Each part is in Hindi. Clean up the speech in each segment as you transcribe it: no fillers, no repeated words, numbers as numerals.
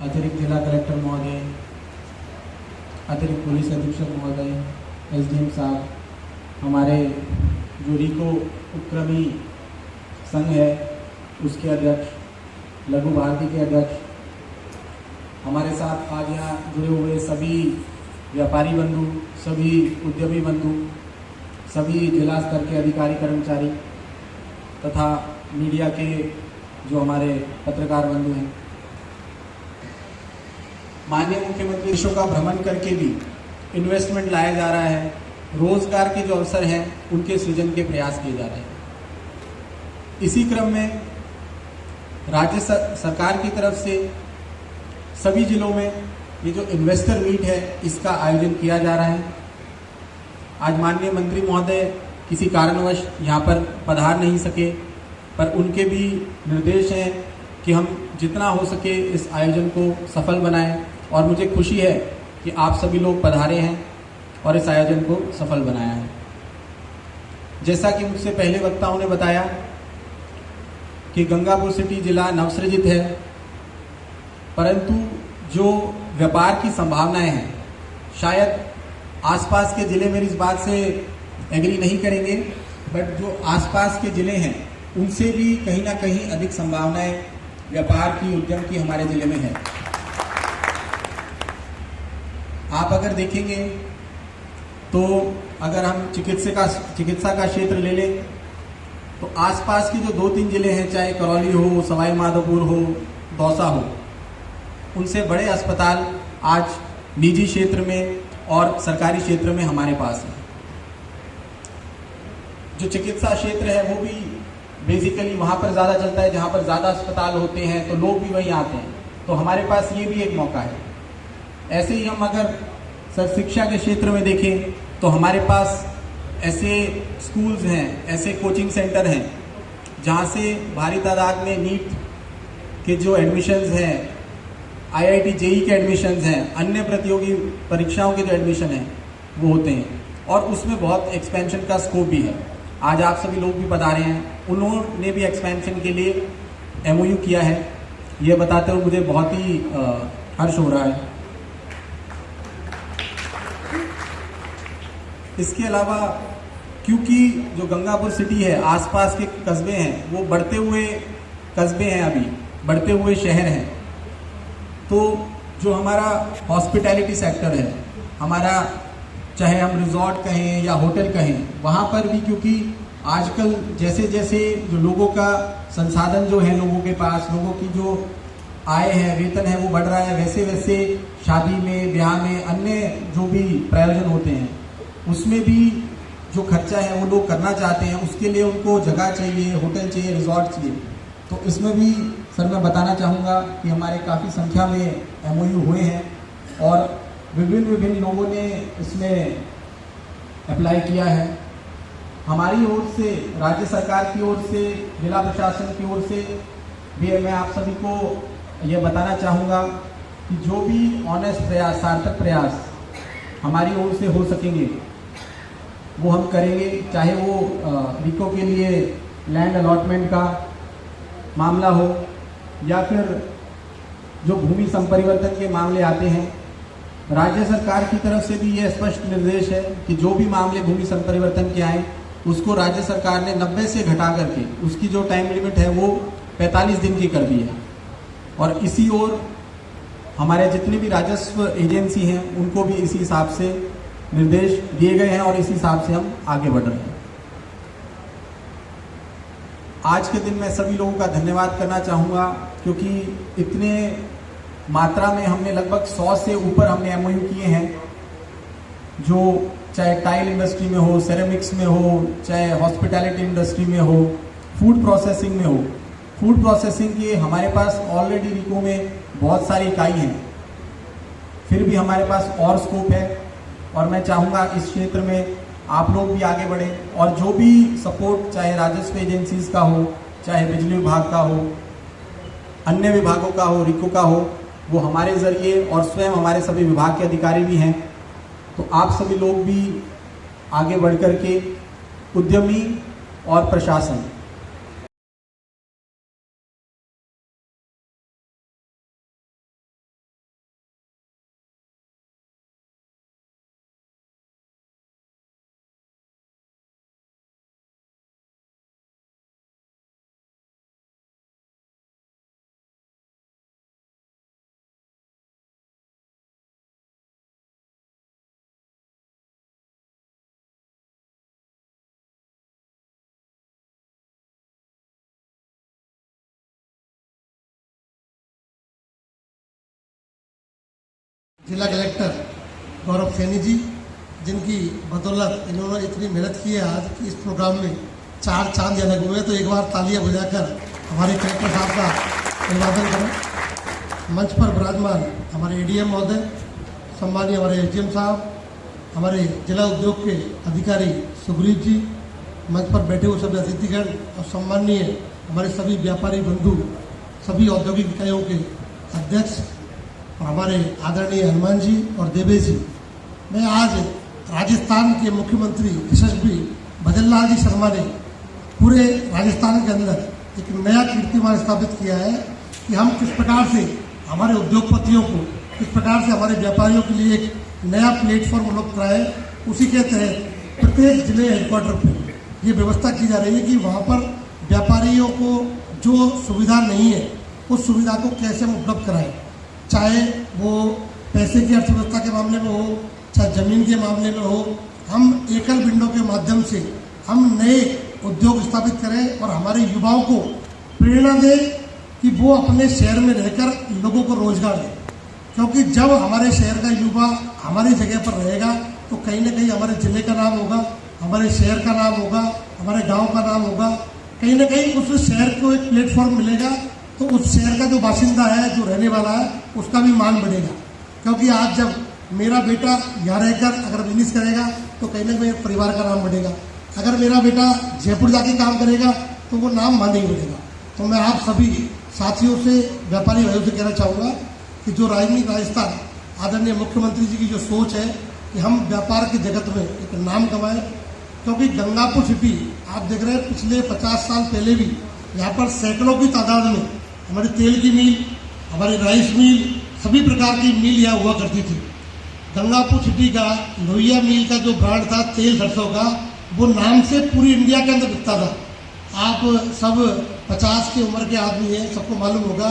अतिरिक्त जिला कलेक्टर महोदय, अतिरिक्त पुलिस अधीक्षक महोदय, एसडीएम साहब, हमारे जो रिको उपक्रमी संघ है उसके अध्यक्ष, लघु भारती के अध्यक्ष, हमारे साथ आज यहाँ जुड़े हुए सभी व्यापारी बंधु, सभी उद्यमी बंधु, सभी जिला स्तर के अधिकारी कर्मचारी तथा मीडिया के जो हमारे पत्रकार बंधु हैं। माननीय मुख्यमंत्री देशों का भ्रमण करके भी इन्वेस्टमेंट लाया जा रहा है, रोजगार के जो अवसर हैं उनके सृजन के प्रयास किए जा रहे हैं। इसी क्रम में राज्य सरकार की तरफ से सभी जिलों में ये जो इन्वेस्टर मीट है इसका आयोजन किया जा रहा है। आज माननीय मंत्री महोदय किसी कारणवश यहाँ पर पधार नहीं सके, पर उनके भी निर्देश हैं कि हम जितना हो सके इस आयोजन को सफल बनाएं, और मुझे खुशी है कि आप सभी लोग पधारे हैं और इस आयोजन को सफल बनाया है। जैसा कि मुझसे पहले वक्ताओं ने बताया कि गंगापुर सिटी जिला नवसृजित है, परंतु जो व्यापार की संभावनाएं हैं, शायद आसपास के ज़िले मेरी इस बात से एग्री नहीं करेंगे, बट जो आसपास के ज़िले हैं उनसे भी कहीं ना कहीं अधिक संभावनाएं व्यापार की, उद्यम की हमारे ज़िले में है। आप अगर देखेंगे तो अगर हम चिकित्सा का क्षेत्र ले लें तो आसपास के जो 2-3 जिले हैं, चाहे करौली हो, सवाई माधोपुर हो, दौसा हो, उनसे बड़े अस्पताल आज निजी क्षेत्र में और सरकारी क्षेत्र में हमारे पास है। जो चिकित्सा क्षेत्र है वो भी बेसिकली वहाँ पर ज़्यादा चलता है, जहाँ पर ज़्यादा अस्पताल होते हैं तो लोग भी वहीं आते हैं, तो हमारे पास ये भी एक मौका है। ऐसे ही हम अगर शिक्षा के क्षेत्र में देखें तो हमारे पास ऐसे स्कूल्स हैं, ऐसे कोचिंग सेंटर हैं जहाँ से भारी तादाद में नीट के जो एडमिशन्स हैं, आईआईटी जेई के एडमिशन्स हैं, अन्य प्रतियोगी परीक्षाओं के जो एडमिशन हैं वो होते हैं, और उसमें बहुत एक्सपेंशन का स्कोप भी है। आज आप सभी लोग भी बता रहे हैं, उन्होंने भी एक्सपेंशन के लिए एमओयू किया है। ये बताते हुए मुझे बहुत ही हर्ष हो रहा है। इसके अलावा क्योंकि जो गंगापुर सिटी है, आसपास के कस्बे हैं वो बढ़ते हुए कस्बे हैं, अभी बढ़ते हुए शहर हैं, तो जो हमारा हॉस्पिटैलिटी सेक्टर है, हमारा चाहे हम रिजॉर्ट कहें या होटल कहें, वहाँ पर भी क्योंकि आजकल जैसे जैसे जो लोगों का संसाधन जो है, लोगों के पास, लोगों की जो आय है, वेतन है वो बढ़ रहा है, वैसे वैसे शादी में, ब्याह में, अन्य जो भी प्रयोजन होते हैं उसमें भी जो खर्चा है वो लोग करना चाहते हैं, उसके लिए उनको जगह चाहिए, होटल चाहिए, रिजॉर्ट चाहिए। तो इसमें भी सर मैं बताना चाहूँगा कि हमारे काफ़ी संख्या में एमओयू हुए हैं और विभिन्न लोगों ने इसमें अप्लाई किया है। हमारी ओर से, राज्य सरकार की ओर से, जिला प्रशासन की ओर से भी मैं आप सभी को यह बताना चाहूँगा कि जो भी ऑनेस्ट प्रयास, सार्थक प्रयास हमारी ओर से हो सकेंगे वो हम करेंगे, चाहे वो रिको के लिए लैंड अलॉटमेंट का मामला हो या फिर जो भूमि संपरिवर्तन के मामले आते हैं। राज्य सरकार की तरफ से भी ये स्पष्ट निर्देश है कि जो भी मामले भूमि संपरिवर्तन के आए उसको राज्य सरकार ने 90 से घटा करके उसकी जो टाइम लिमिट है वो 45 दिन की कर दी है, और इसी ओर हमारे जितनी भी राजस्व एजेंसी हैं उनको भी इसी हिसाब से निर्देश दिए गए हैं और इसी हिसाब से हम आगे बढ़ रहे हैं। आज के दिन मैं सभी लोगों का धन्यवाद करना चाहूँगा, क्योंकि इतने मात्रा में हमने लगभग 100 से ऊपर हमने एमओयू किए हैं, जो चाहे टाइल इंडस्ट्री में हो, सेरेमिक्स में हो, चाहे हॉस्पिटैलिटी इंडस्ट्री में हो, फूड प्रोसेसिंग में हो। फूड प्रोसेसिंग के हमारे पास ऑलरेडी रिको में बहुत सारी इकाई हैं, फिर भी हमारे पास और स्कोप है, और मैं चाहूँगा इस क्षेत्र में आप लोग भी आगे बढ़ें, और जो भी सपोर्ट चाहे राजस्व एजेंसीज का हो, चाहे बिजली विभाग का हो, अन्य विभागों का हो, रिको का हो, वो हमारे ज़रिए, और स्वयं हमारे सभी विभाग के अधिकारी भी हैं, तो आप सभी लोग भी आगे बढ़ कर के उद्यमी और प्रशासन जिला कलेक्टर गौरव सैनी जी, जिनकी बदौलत इन्होंने इतनी मेहनत की है आज कि इस प्रोग्राम में 4 चांद लगे हुए हैं। तो एक बार तालियां बजाकर हमारे कलेक्टर साहब का अभिवादन करें। मंच पर विराजमान हमारे एडीएम महोदय, सम्मानीय हमारे एसडीएम साहब, हमारे जिला उद्योग के अधिकारी सुग्रीव जी, मंच पर बैठे हुए सभी अतिथिगण और सम्मानीय हमारे सभी व्यापारी बंधु, सभी औद्योगिक इकाइयों के अध्यक्ष और हमारे आदरणीय हनुमान जी और देवेश जी। मैं आज राजस्थान के मुख्यमंत्री यशस्वी भजनलाल जी शर्मा ने पूरे राजस्थान के अंदर एक नया कीर्तिमान स्थापित किया है कि हम किस प्रकार से हमारे उद्योगपतियों को, किस प्रकार से हमारे व्यापारियों के लिए एक नया प्लेटफॉर्म उपलब्ध कराए। उसी के तहत प्रत्येक जिले हेडक्वार्टर पर ये व्यवस्था की जा रही है कि वहाँ पर व्यापारियों को जो सुविधा नहीं है उस सुविधा को कैसे हम उपलब्ध कराएं, चाहे वो पैसे की अर्थव्यवस्था के मामले में हो, चाहे जमीन के मामले में हो। हम एकल विंडो के माध्यम से हम नए उद्योग स्थापित करें और हमारे युवाओं को प्रेरणा दें कि वो अपने शहर में रहकर लोगों को रोजगार दें। क्योंकि जब हमारे शहर का युवा हमारी जगह पर रहेगा तो कहीं ना कहीं हमारे ज़िले का नाम होगा, हमारे शहर का नाम होगा, हमारे गांव का नाम होगा। कहीं ना कहीं उस शहर को एक प्लेटफॉर्म मिलेगा तो उस शहर का जो बाशिंदा है, जो रहने वाला है, उसका भी मान बढ़ेगा। क्योंकि आज जब मेरा बेटा यहाँ रहकर अगर बिजनेस करेगा तो कहीं ना कहीं परिवार का नाम बढ़ेगा। अगर मेरा बेटा जयपुर जाके काम करेगा तो वो नाम मान नहीं बढ़ेगा। तो मैं आप सभी साथियों से, व्यापारी भाइयों से कहना चाहूँगा कि जो राजस्थान आदरणीय मुख्यमंत्री जी की जो सोच है कि हम व्यापार की जगत में एक नाम कमाएं। क्योंकि गंगापुर सिटी आप देख रहे हैं, पिछले 50 साल पहले भी यहाँ पर सैकड़ों की तादाद में हमारी तेल की मिल, हमारी राइस मिल, सभी प्रकार की मिल यहाँ हुआ करती थी। गंगापुर सिटी का लोहिया मिल का जो ब्रांड था तेल सरसों का, वो नाम से पूरी इंडिया के अंदर बिकता था। आप सब 50 की उम्र के आदमी हैं, सबको मालूम होगा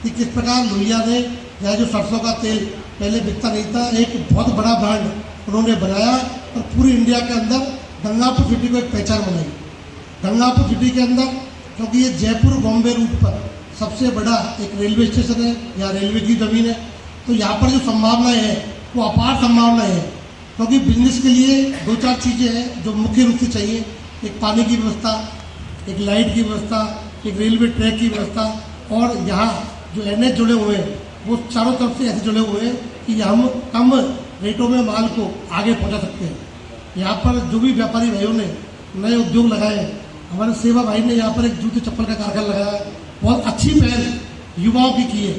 कि किस प्रकार लोहिया ने यहाँ जो सरसों का तेल पहले बिकता नहीं था, एक बहुत बड़ा ब्रांड उन्होंने बनाया और पूरी इंडिया के अंदर गंगापुर सिटी को एक पहचान बनाई। गंगापुर सिटी के अंदर, क्योंकि ये जयपुर बॉम्बे रूट पर सबसे बड़ा एक रेलवे स्टेशन है, यहाँ रेलवे की ज़मीन है, तो यहाँ पर जो संभावनाएं हैं वो अपार संभावनाएं हैं। क्योंकि बिजनेस के लिए 2-4 चीज़ें हैं जो मुख्य रूप से चाहिए। एक पानी की व्यवस्था, एक लाइट की व्यवस्था, एक रेलवे ट्रैक की व्यवस्था, और यहाँ जो NH जुड़े हुए हैं वो चारों तरफ से ऐसे जुड़े हुए हैं कि हम कम रेटों में माल को आगे पहुँचा सकते हैं। यहाँ पर जो भी व्यापारी भाइयों ने नए उद्योग लगाए, हमारे सेवा भाई ने यहाँ पर एक जूते चप्पल का कारखाना लगाया, बहुत अच्छी पहल युवाओं की है।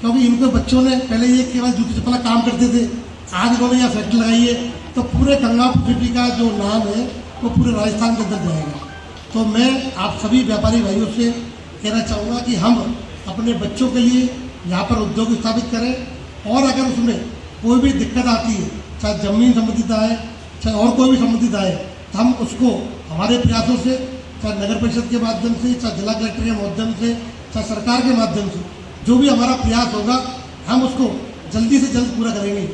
क्योंकि इनके बच्चों ने पहले ये केवल जूते चप्पल का काम करते थे, आज इन्होंने यहाँ फैक्ट्री लगाई है, तो पूरे गंगापुर सिटी का जो नाम है वो पूरे राजस्थान के अंदर जाएगा। तो मैं आप सभी व्यापारी भाइयों से कहना चाहूँगा कि हम अपने बच्चों के लिए यहाँ पर उद्योग स्थापित करें, और अगर उसमें कोई भी दिक्कत आती है, चाहे जमीन संबंधित आए, चाहे और कोई भी संबंधित आए, तो हम उसको हमारे प्रयासों से, चाहे नगर परिषद के माध्यम से, चाहे जिला कलेक्टर के माध्यम से, चाहे सरकार के माध्यम से, जो भी हमारा प्रयास होगा हम उसको जल्दी से जल्द पूरा करेंगे।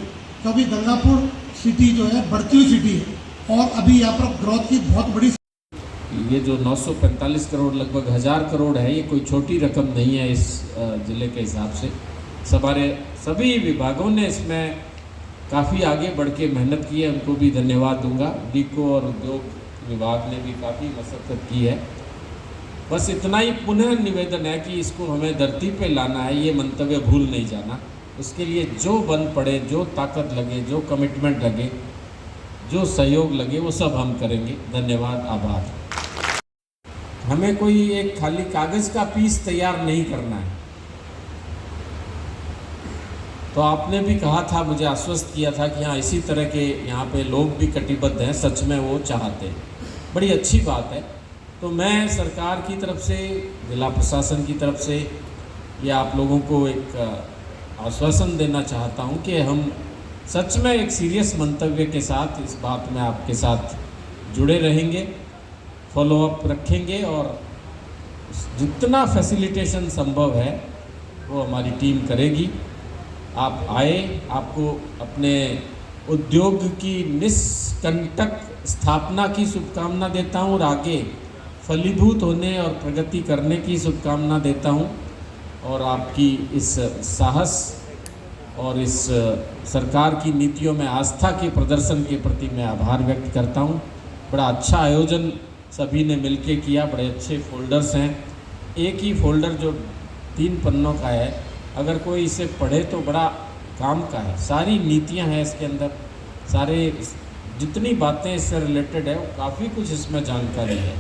क्योंकि गंगापुर सिटी जो है बढ़ती हुई सिटी है और अभी यहाँ पर ग्रोथ की बहुत बड़ी, ये जो 945 करोड़ लगभग 1000 करोड़ है, ये कोई छोटी रकम नहीं है इस ज़िले के हिसाब से। हमारे सभी विभागों ने इसमें काफ़ी आगे बढ़ के मेहनत की है, उनको भी धन्यवाद दूंगा। डीको और उद्योग विभाग ने भी काफ़ी मशक्क़त की है। बस इतना ही पुनः निवेदन है कि इसको हमें धरती पे लाना है, ये मंतव्य भूल नहीं जाना। उसके लिए जो बन पड़े, जो ताकत लगे, जो कमिटमेंट लगे, जो सहयोग लगे, वो सब हम करेंगे। धन्यवाद, आभार। हमें कोई एक खाली कागज़ का पीस तैयार नहीं करना है। तो आपने भी कहा था, मुझे आश्वस्त किया था कि हाँ इसी तरह के यहाँ पे लोग भी कटिबद्ध हैं, सच में वो चाहते हैं, बड़ी अच्छी बात है। तो मैं सरकार की तरफ से, जिला प्रशासन की तरफ से या आप लोगों को एक आश्वासन देना चाहता हूँ कि हम सच में एक सीरियस मंतव्य के साथ इस बात में आपके साथ जुड़े रहेंगे, फॉलोअप रखेंगे और जितना फैसिलिटेशन संभव है वो हमारी टीम करेगी। आप आए, आपको अपने उद्योग की निष्कंटक स्थापना की शुभकामना देता हूँ और आगे फलीभूत होने और प्रगति करने की शुभकामना देता हूँ। और आपकी इस साहस और इस सरकार की नीतियों में आस्था के प्रदर्शन के प्रति मैं आभार व्यक्त करता हूँ। बड़ा अच्छा आयोजन सभी ने मिलके किया, बड़े अच्छे फोल्डर्स हैं। एक ही फोल्डर जो 3 पन्नों का है, अगर कोई इसे पढ़े तो बड़ा काम का है। सारी नीतियां हैं इसके अंदर, सारे जितनी बातें इससे रिलेटेड है, वो काफ़ी कुछ इसमें जानकारी है।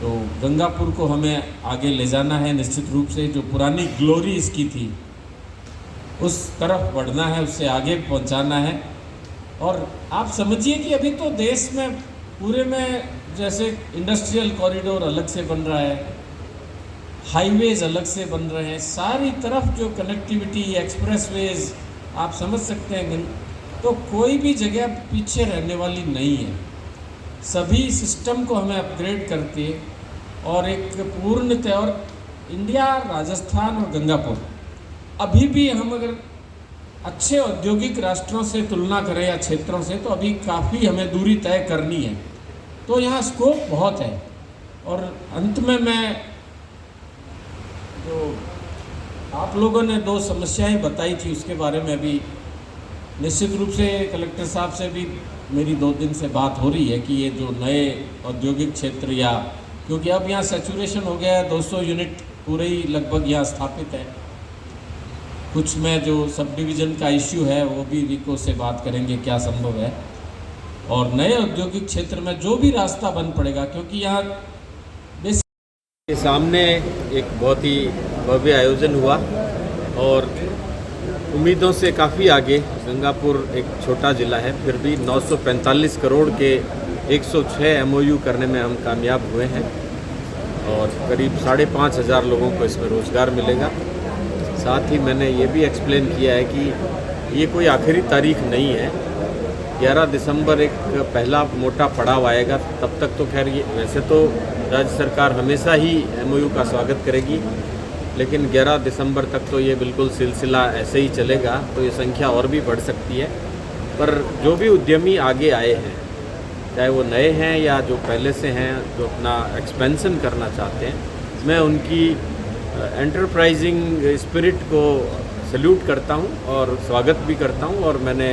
तो गंगापुर को हमें आगे ले जाना है निश्चित रूप से। जो पुरानी ग्लोरी इसकी थी उस तरफ बढ़ना है, उससे आगे पहुंचाना है। और आप समझिए कि अभी तो देश में पूरे में जैसे इंडस्ट्रियल कॉरिडोर अलग से बन रहा है, हाईवेज अलग से बन रहे हैं, सारी तरफ जो कनेक्टिविटी, एक्सप्रेसवेज आप समझ सकते हैं, तो कोई भी जगह पीछे रहने वाली नहीं है। सभी सिस्टम को हमें अपग्रेड करके और एक पूर्णतः, और इंडिया, राजस्थान और गंगापुर अभी भी हम अगर अच्छे औद्योगिक राष्ट्रों से तुलना करें या क्षेत्रों से, तो अभी काफ़ी हमें दूरी तय करनी है। तो यहाँ स्कोप बहुत है। और अंत में मैं, जो आप लोगों ने 2 समस्याएं बताई थी उसके बारे में अभी निश्चित रूप से कलेक्टर साहब से भी मेरी 2 दिन से बात हो रही है कि ये जो नए औद्योगिक क्षेत्र, या क्योंकि अब यहाँ सैचुरेशन हो गया है, 200 यूनिट पूरे ही लगभग यहाँ स्थापित है। कुछ में जो सब डिवीज़न का इश्यू है वो भी रिको से बात करेंगे क्या संभव है, और नए औद्योगिक क्षेत्र में जो भी रास्ता बन पड़ेगा, क्योंकि यहाँ के सामने एक बहुत ही भव्य आयोजन हुआ और उम्मीदों से काफ़ी आगे। गंगापुर एक छोटा ज़िला है, फिर भी 945 करोड़ के 106 MOU करने में हम कामयाब हुए हैं और करीब 5,500 लोगों को इसमें रोज़गार मिलेगा। साथ ही मैंने ये भी एक्सप्लेन किया है कि ये कोई आखिरी तारीख नहीं है। 11 दिसंबर एक पहला मोटा पड़ाव आएगा, तब तक तो खैर ये, वैसे तो राज्य सरकार हमेशा ही MOU का स्वागत करेगी, लेकिन 11 दिसंबर तक तो ये बिल्कुल सिलसिला ऐसे ही चलेगा, तो ये संख्या और भी बढ़ सकती है। पर जो भी उद्यमी आगे आए हैं, चाहे वो नए हैं या जो पहले से हैं, जो अपना एक्सपेंशन करना चाहते हैं, मैं उनकी एंटरप्राइजिंग स्पिरिट को सैल्यूट करता हूं और स्वागत भी करता हूं। और मैंने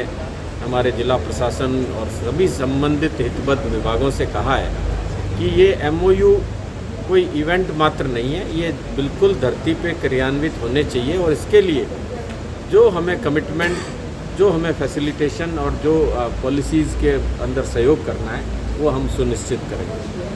हमारे जिला प्रशासन और सभी संबंधित हितबद्ध विभागों से कहा है कि ये MOU कोई इवेंट मात्र नहीं है, ये बिल्कुल धरती पे क्रियान्वित होने चाहिए। और इसके लिए जो हमें कमिटमेंट, जो हमें फैसिलिटेशन और जो पॉलिसीज़ के अंदर सहयोग करना है, वो हम सुनिश्चित करेंगे।